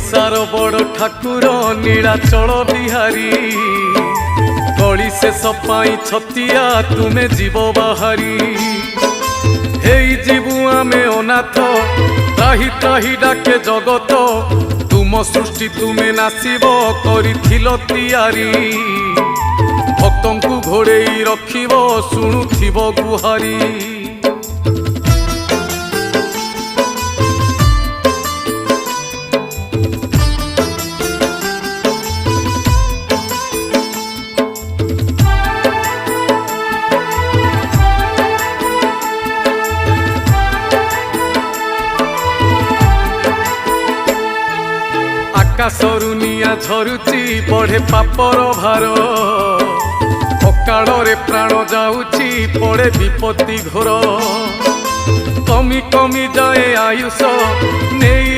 ओडिशार बड़ ठाकुर नीलाचल बिहारी गली से सपाई छतिया तुमे जीव बाहारी हेई जीवु आमे अनाथ त्राही त्राही डाके जगत तुम सृष्टि तुमे नासिब करिथिल तियारी भक्तंकु घोड़ेई रखिब शुणुथिब गुहारी आकाशरु निया झरुची बढ़े पापर भार अकाଳରେ प्राण जाऊची पड़े विपत्ति घोर कमी कमी जाए आयुष नहीं